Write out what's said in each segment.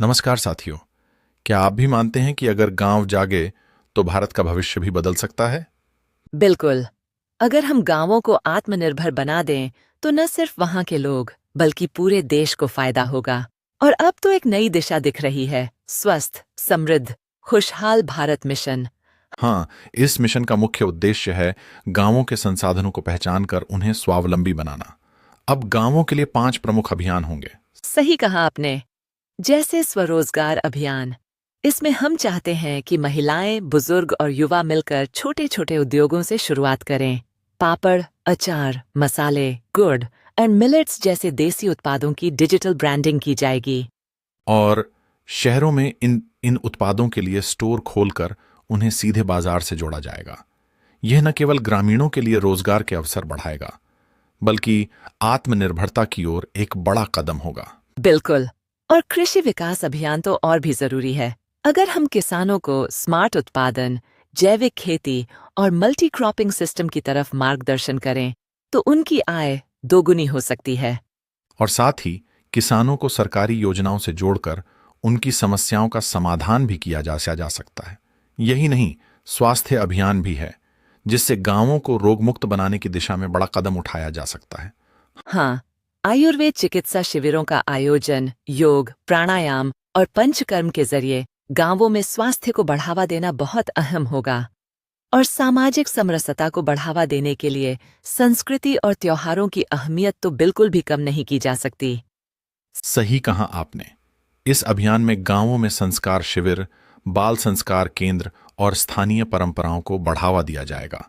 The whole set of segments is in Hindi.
नमस्कार साथियों। क्या आप भी मानते हैं कि अगर गांव जागे तो भारत का भविष्य भी बदल सकता है? बिल्कुल। अगर हम गांवों को आत्मनिर्भर बना दें, तो न सिर्फ वहां के लोग, बल्कि पूरे देश को फायदा होगा। और अब तो एक नई दिशा दिख रही है, स्वस्थ, समृद्ध, खुशहाल भारत मिशन। हाँ, इस मिशन का मुख्य उद्देश्य है गांवों के संसाधनों को पहचान कर उन्हें स्वावलंबी बनाना। अब गांवों के लिए 5 प्रमुख अभियान होंगे। सही कहा आपने। जैसे स्वरोजगार अभियान। इसमें हम चाहते हैं कि महिलाएं, बुजुर्ग और युवा मिलकर छोटे छोटे उद्योगों से शुरुआत करें। पापड़, अचार, मसाले, गुड़ एंड मिलेट्स जैसे देसी उत्पादों की डिजिटल ब्रांडिंग की जाएगी। और शहरों में इन इन उत्पादों के लिए स्टोर खोलकर उन्हें सीधे बाजार से जोड़ा जाएगा। यह न केवल ग्रामीणों के लिए रोजगार के अवसर बढ़ाएगा, बल्कि आत्मनिर्भरता की ओर एक बड़ा कदम होगा। बिल्कुल। और कृषि विकास अभियान तो और भी जरूरी है। अगर हम किसानों को स्मार्ट उत्पादन, जैविक खेती और मल्टी क्रॉपिंग सिस्टम की तरफ मार्गदर्शन करें, तो उनकी आय दोगुनी हो सकती है। और साथ ही किसानों को सरकारी योजनाओं से जोड़कर उनकी समस्याओं का समाधान भी किया जा सकता है। यही नहीं, स्वास्थ्य अभियान भी है, जिससे गांवों को रोगमुक्त बनाने की दिशा में बड़ा कदम उठाया जा सकता है। हाँ, आयुर्वेद चिकित्सा शिविरों का आयोजन, योग, प्राणायाम और पंचकर्म के जरिए गांवों में स्वास्थ्य को बढ़ावा देना बहुत अहम होगा। और सामाजिक समरसता को बढ़ावा देने के लिए संस्कृति और त्योहारों की अहमियत तो बिल्कुल भी कम नहीं की जा सकती। सही कहा आपने। इस अभियान में गांवों में संस्कार शिविर, बाल संस्कार केंद्र और स्थानीय परंपराओं को बढ़ावा दिया जाएगा।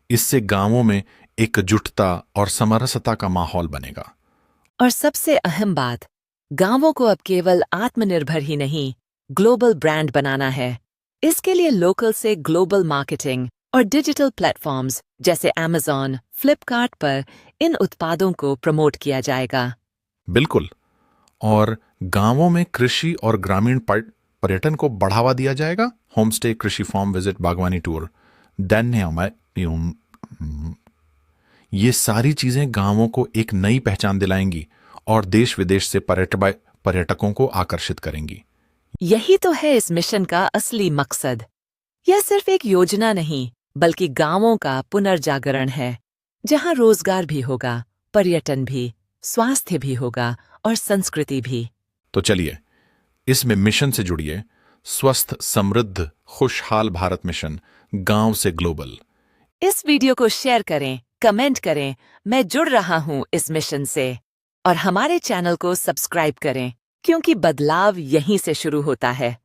इससे गांवों में एकजुटता और समरसता का माहौल बनेगा। और सबसे अहम बात, गांवों को अब केवल आत्मनिर्भर ही नहीं, ग्लोबल ब्रांड बनाना है। इसके लिए लोकल से ग्लोबल मार्केटिंग और डिजिटल प्लेटफॉर्म्स जैसे अमेज़न, फ्लिपकार्ट पर इन उत्पादों को प्रमोट किया जाएगा। बिल्कुल। और गांवों में कृषि और ग्रामीण पर्यटन को बढ़ावा दिया जाएगा। होमस्टे, कृषि फार्म विजिट, बागवानी टूर, दैन्य ये सारी चीजें गांवों को एक नई पहचान दिलाएंगी और देश विदेश से पर्यटकों को आकर्षित करेंगी। यही तो है इस मिशन का असली मकसद। यह सिर्फ एक योजना नहीं, बल्कि गांवों का पुनर्जागरण है, जहां रोजगार भी होगा, पर्यटन भी, स्वास्थ्य भी होगा और संस्कृति भी। तो चलिए, इसमें मिशन से जुड़िए। स्वस्थ, समृद्ध, खुशहाल भारत मिशन, गांव से ग्लोबल। इस वीडियो को शेयर करें, कमेंट करें, मैं जुड़ रहा हूं इस मिशन से। और हमारे चैनल को सब्सक्राइब करें, क्योंकि बदलाव यहीं से शुरू होता है।